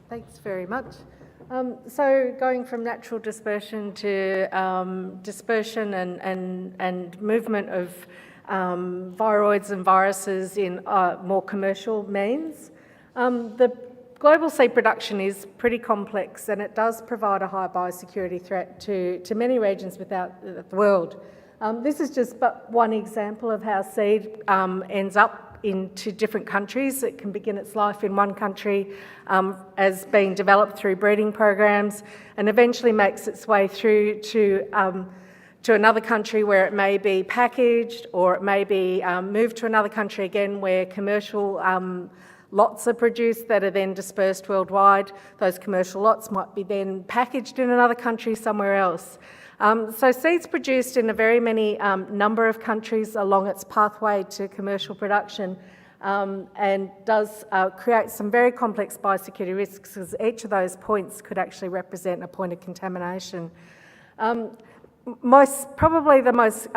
Thanks very much. So going from natural dispersion to dispersion and movement of viroids and viruses in more commercial means, the global seed production is pretty complex, and it does provide a high biosecurity threat to many regions without the world. This is just but one example of how seed ends up into different countries. It can begin its life in one country as being developed through breeding programs, and eventually makes its way through to another country where it may be packaged, or it may be moved to another country again where commercial lots are produced that are then dispersed worldwide. Those commercial lots might be then packaged in another country somewhere else. So seeds produced in a very many number of countries along its pathway to commercial production and does create some very complex biosecurity risks, because each of those points could actually represent a point of contamination. Probably the most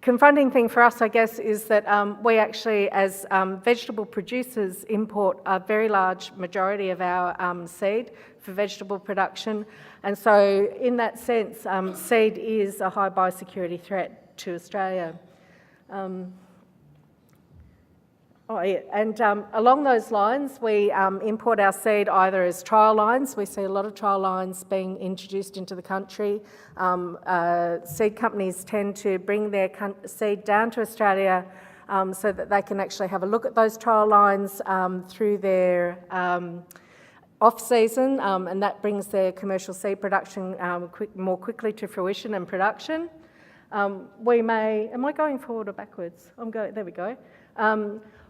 confronting thing for us, I guess, is that we actually, as vegetable producers, import a very large majority of our seed for vegetable production. And so in that sense, seed is a high biosecurity threat to Australia. Along those lines, we import our seed either as trial lines. We see a lot of trial lines being introduced into the country. Seed companies tend to bring their seed down to Australia so that they can actually have a look at those trial lines through their off-season, and that brings their commercial seed production more quickly to fruition and production. Am I going forward or backwards? There we go.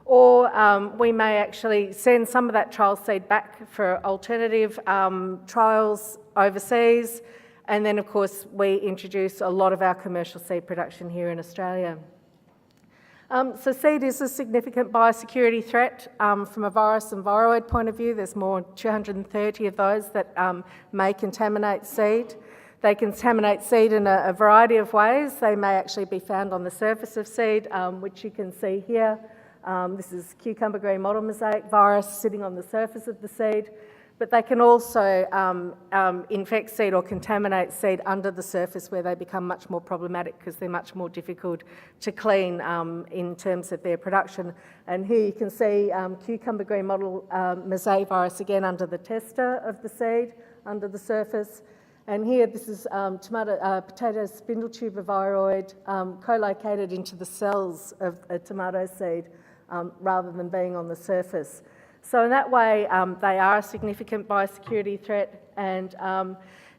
Or we may actually send some of that trial seed back for alternative trials overseas, and then of course we introduce a lot of our commercial seed production here in Australia. So seed is a significant biosecurity threat from a virus and viroid point of view. There's more than 230 of those that may contaminate seed. They contaminate seed in a variety of ways. They may actually be found on the surface of seed, which you can see here. This is cucumber green mottle mosaic virus sitting on the surface of the seed, but they can also infect seed or contaminate seed under the surface, where they become much more problematic because they're much more difficult to clean in terms of their production. And here you can see cucumber green mottle mosaic virus again under the tester of the seed, under the surface. And here this is potato spindle tuber viroid co-located into the cells of a tomato seed rather than being on the surface. So in that way, they are a significant biosecurity threat, and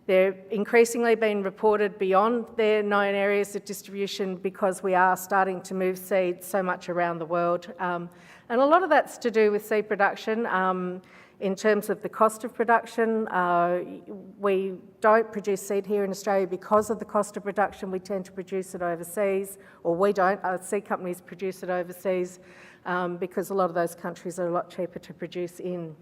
they're increasingly being reported beyond their known areas of distribution, because we are starting to move seed so much around the world. And a lot of that's to do with seed production. In terms of the cost of production, we don't produce seed here in Australia because of the cost of production. We tend to produce it overseas, or we don't. Seed companies produce it overseas because a lot of those countries are a lot cheaper to produce in.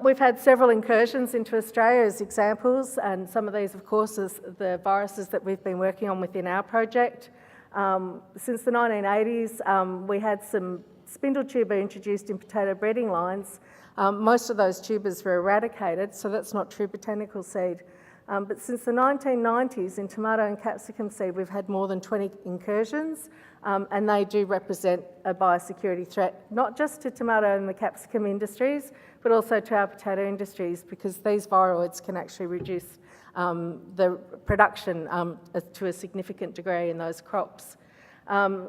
We've had several incursions into Australia as examples, and some of these, of course, is the viruses that we've been working on within our project. Since the 1980s, we had some spindle tuber introduced in potato breeding lines. Most of those tubers were eradicated, so that's not true botanical seed. But since the 1990s, in tomato and capsicum seed, we've had more than 20 incursions, and they do represent a biosecurity threat, not just to tomato and the capsicum industries, but also to our potato industries, because these viroids can actually reduce the production to a significant degree in those crops.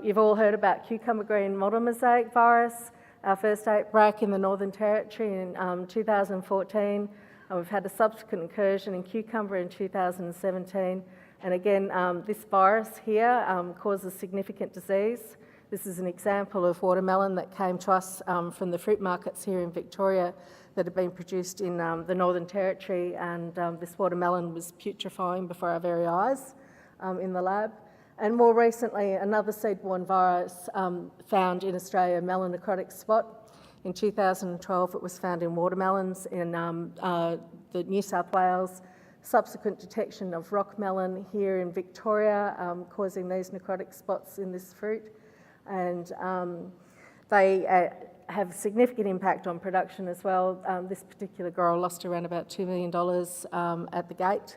You've all heard about cucumber green mottle mosaic virus, our first outbreak in the Northern Territory in 2014. We've had a subsequent incursion in cucumber in 2017. And again, this virus here causes significant disease. This is an example of watermelon that came to us from the fruit markets here in Victoria that had been produced in the Northern Territory, and this watermelon was putrefying before our very eyes in the lab. And more recently, another seed-borne virus found in Australia, melanocrotic spot. In 2012, it was found in watermelons in the New South Wales. Subsequent detection of rock melon here in Victoria, causing these necrotic spots in this fruit. And they have significant impact on production as well. This particular grower lost around about $2 million at the gate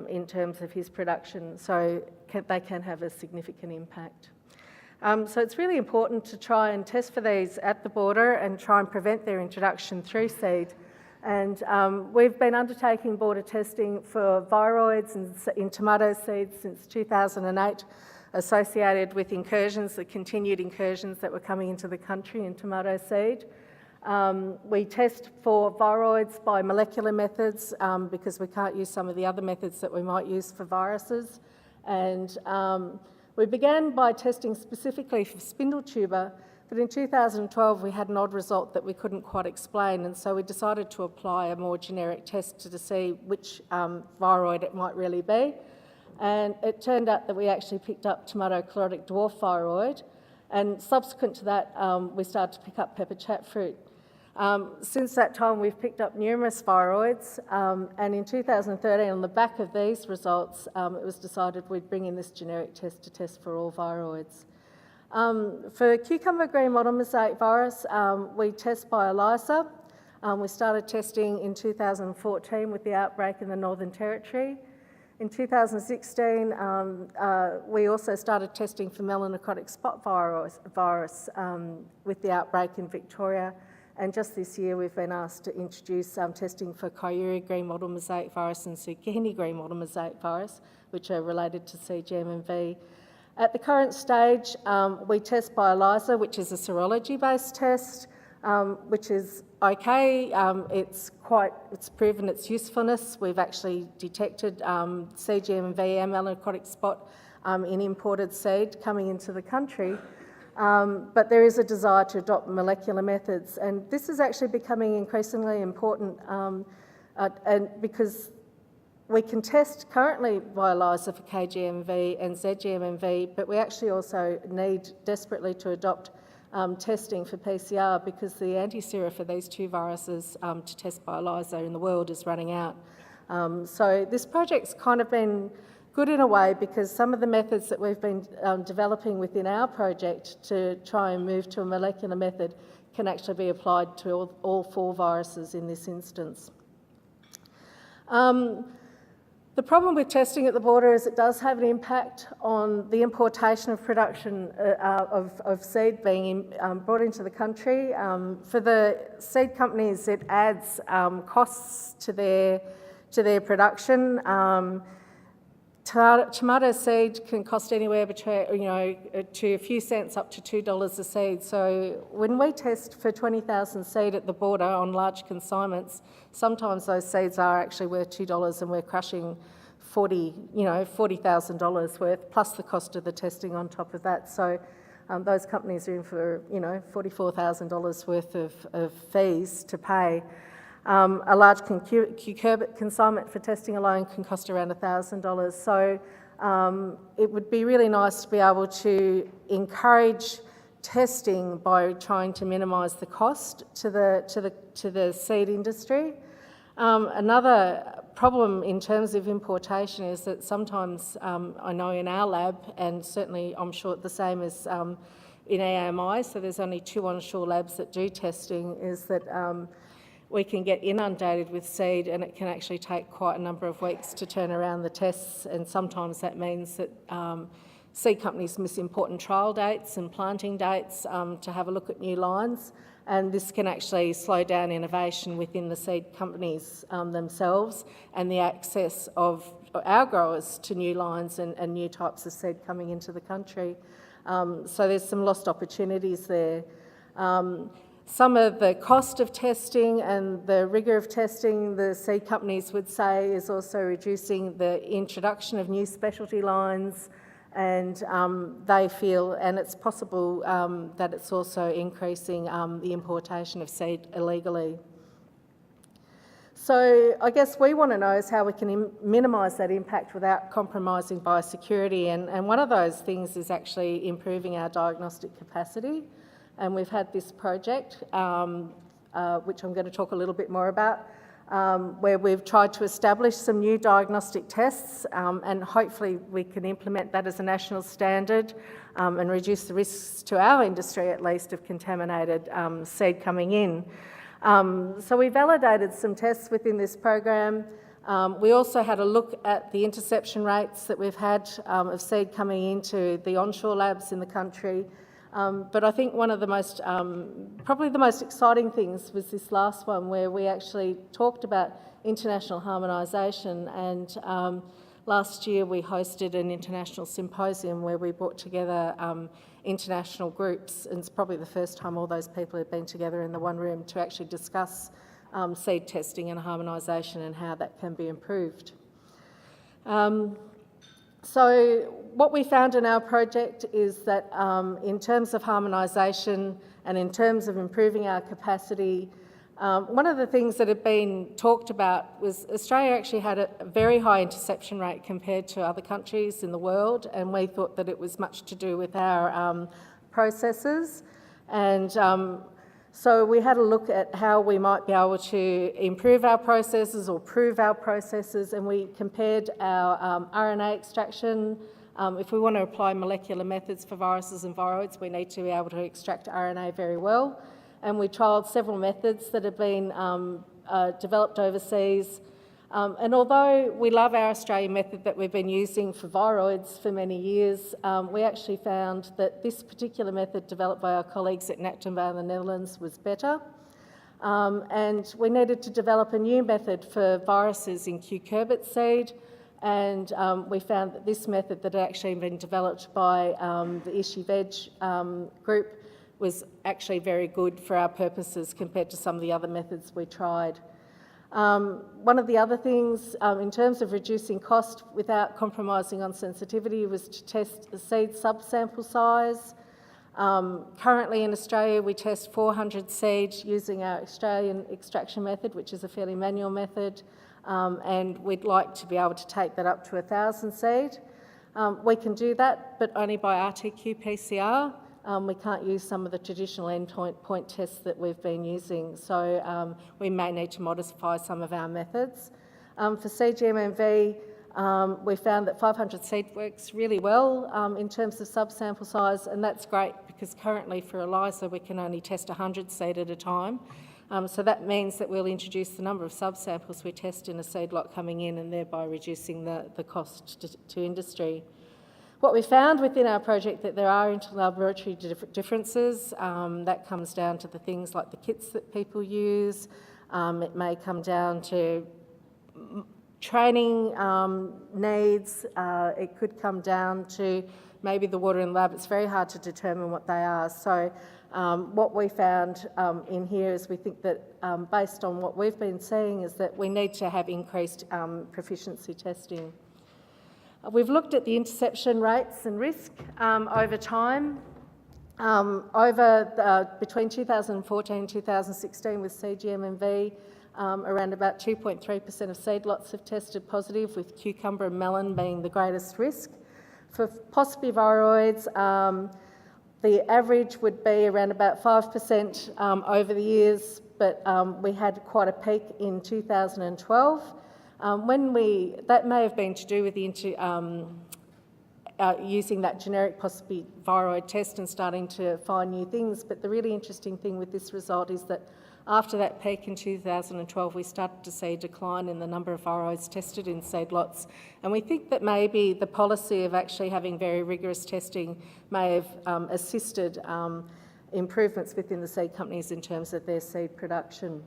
in terms of his production, so they can have a significant impact. So it's really important to try and test for these at the border and try and prevent their introduction through seed. And we've been undertaking border testing for viroids in tomato seeds since 2008, associated with incursions, the continued incursions that were coming into the country in tomato seed. We test for viroids by molecular methods because we can't use some of the other methods that we might use for viruses. And we began by testing specifically for spindle tuber, but in 2012 we had an odd result that we couldn't quite explain, and so we decided to apply a more generic test to see which viroid it might really be. And it turned out that we actually picked up tomato chlorotic dwarf viroid, and subsequent to that we started to pick up pepper chatfruit. Since that time we've picked up numerous viroids, and in 2013 on the back of these results it was decided we'd bring in this generic test to test for all viroids. For cucumber green mottle mosaic virus we test by ELISA. We started testing in 2014 with the outbreak in the Northern Territory. In 2016 we also started testing for melanocotic spot virus with the outbreak in Victoria. And just this year we've been asked to introduce testing for Kyuria green mottle mosaic virus and zucchini green mottle mosaic virus, which are related to CGMV. At the current stage, we test by ELISA, which is a serology-based test, which is okay. It's proven its usefulness. We've actually detected CGMV and melanocotic spot in imported seed coming into the country. But there is a desire to adopt molecular methods, and this is actually becoming increasingly important and because we can test currently by ELISA for KGMV and ZGMV, but we actually also need desperately to adopt testing for PCR because the anti-sera for these two viruses to test by ELISA in the world is running out. So this project's kind of been good in a way because some of the methods that we've been developing within our project to try and move to a molecular method can actually be applied to all four viruses in this instance. The problem with testing at the border is it does have an impact on the importation of production of seed being brought into the country. For the seed companies, it adds costs to their production. Tomato seed can cost anywhere between, to a few cents up to $2 a seed. So when we test for 20,000 seed at the border on large consignments, sometimes those seeds are actually worth $2 and we're crushing $40,000 worth plus the cost of the testing on top of that. So those companies are in for, $44,000 worth of fees to pay. A large cucurbit consignment for testing alone can cost around $1,000. So it would be really nice to be able to encourage testing by trying to minimise the cost to the seed industry. Another problem in terms of importation is that sometimes I know in our lab, and certainly I'm sure the same as in AMI, so there's only 2 onshore labs that do testing, is that we can get inundated with seed and it can actually take quite a number of weeks to turn around the tests, and sometimes that means that seed companies miss important trial dates and planting dates to have a look at new lines, and this can actually slow down innovation within the seed companies themselves and the access of our growers to new lines and new types of seed coming into the country. So there's some lost opportunities there. Some of the cost of testing and the rigour of testing, the seed companies would say, is also reducing the introduction of new specialty lines, and they feel, and it's possible that it's also increasing the importation of seed illegally. So I guess we want to know is how we can minimise that impact without compromising biosecurity, and one of those things is actually improving our diagnostic capacity. And we've had this project, which I'm going to talk a little bit more about, where we've tried to establish some new diagnostic tests, and hopefully we can implement that as a national standard and reduce the risks to our industry, at least, of contaminated seed coming in. So we validated some tests within this program. We also had a look at the interception rates that we've had of seed coming into the onshore labs in the country. But I think one of the most, probably the most exciting things was this last one, where we actually talked about international harmonisation, and last year we hosted an international symposium where we brought together international groups, and it's probably the first time all those people have been together in the one room to actually discuss seed testing and harmonisation and how that can be improved. So what we found in our project is that in terms of harmonisation and in terms of improving our capacity, one of the things that had been talked about was Australia actually had a very high interception rate compared to other countries in the world, and we thought that it was much to do with our processes. And so we had a look at how we might be able to improve our processes or prove our processes, and we compared our RNA extraction. If we want to apply molecular methods for viruses and viroids, we need to be able to extract RNA very well. And we trialled several methods that have been developed overseas. And although we love our Australian method that we've been using for viroids for many years, we actually found that this particular method developed by our colleagues at Nattenvale in the Netherlands was better. And we needed to develop a new method for viruses in cucurbit seed, and we found that this method that had actually been developed by the Ishi Veg group was actually very good for our purposes compared to some of the other methods we tried. One of the other things in terms of reducing cost without compromising on sensitivity was to test the seed subsample size. Currently in Australia we test 400 seed using our Australian extraction method, which is a fairly manual method, and we'd like to be able to take that up to 1,000 seed. We can do that, but only by RT-qPCR. We can't use some of the traditional endpoint tests that we've been using, so we may need to modify some of our methods. For CGMMV, we found that 500 seed works really well in terms of subsample size, and that's great because currently for ELISA we can only test 100 seed at a time. So that means that we'll introduce the number of subsamples we test in a seed lot coming in, and thereby reducing the cost to industry. What we found within our project that there are inter-laboratory differences. That comes down to the things like the kits that people use. It may come down to training needs. It could come down to maybe the water in the lab. It's very hard to determine what they are. So what we found in here is we think that based on what we've been seeing is that we need to have increased proficiency testing. We've looked at the interception rates and risk over time. Between 2014 and 2016 with CGMMV, around about 2.3% of seed lots have tested positive, with cucumber and melon being the greatest risk. For possibly viroids, the average would be around about 5% over the years, but we had quite a peak in 2012. That may have been to do with using that generic possibly viroid test and starting to find new things, but the really interesting thing with this result is that after that peak in 2012 we started to see a decline in the number of viroids tested in seed lots, and we think that maybe the policy of actually having very rigorous testing may have assisted improvements within the seed companies in terms of their seed production.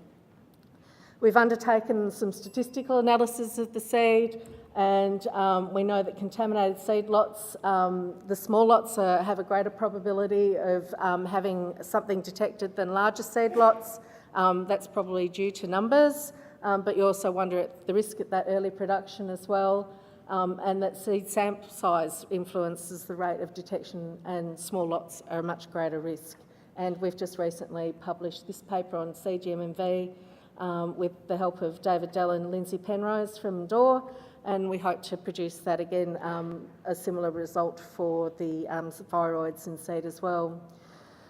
We've undertaken some statistical analysis of the seed, and we know that contaminated seed lots, the small lots have a greater probability of having something detected than larger seed lots. That's probably due to numbers, but you also wonder at the risk at that early production as well, and that seed sample size influences the rate of detection, and small lots are a much greater risk. And we've just recently published this paper on CGMMV with the help of David Dell and Lindsay Penrose from DOR, and we hope to produce that again, a similar result for the viroids in seed as well.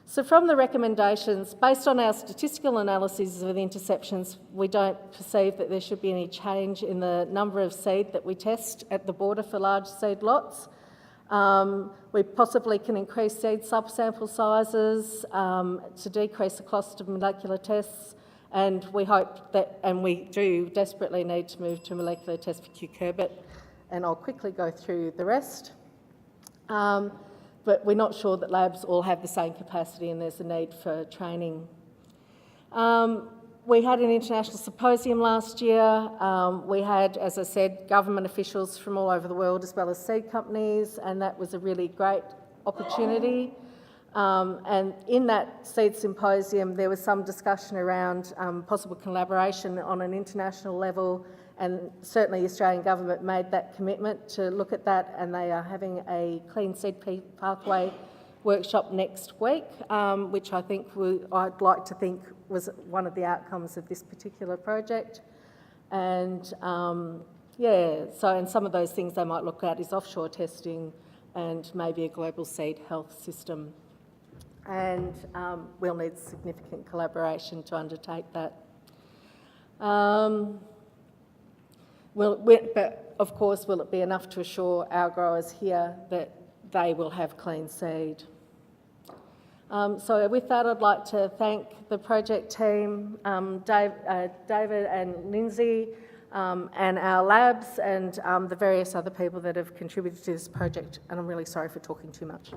So from the recommendations, based on our statistical analyses of the interceptions, we don't perceive that there should be any change in the number of seed that we test at the border for large seed lots. We possibly can increase seed subsample sizes to decrease the cost of molecular tests, and we hope that, and we do desperately need to move to a molecular test for cucurbit, and I'll quickly go through the rest. But we're not sure that labs all have the same capacity and there's a need for training. We had an international symposium last year. We had, as I said, government officials from all over the world as well as seed companies, and that was a really great opportunity. And in that seed symposium, there was some discussion around possible collaboration on an international level, and certainly the Australian government made that commitment to look at that, and they are having a clean seed pathway workshop next week, which I think I'd like to think was one of the outcomes of this particular project. And and some of those things they might look at is offshore testing and maybe a global seed health system. And we'll need significant collaboration to undertake that. But of course, will it be enough to assure our growers here that they will have clean seed? So with that, I'd like to thank the project team, David and Lindsay, and our labs, and the various other people that have contributed to this project. And I'm really sorry for talking too much.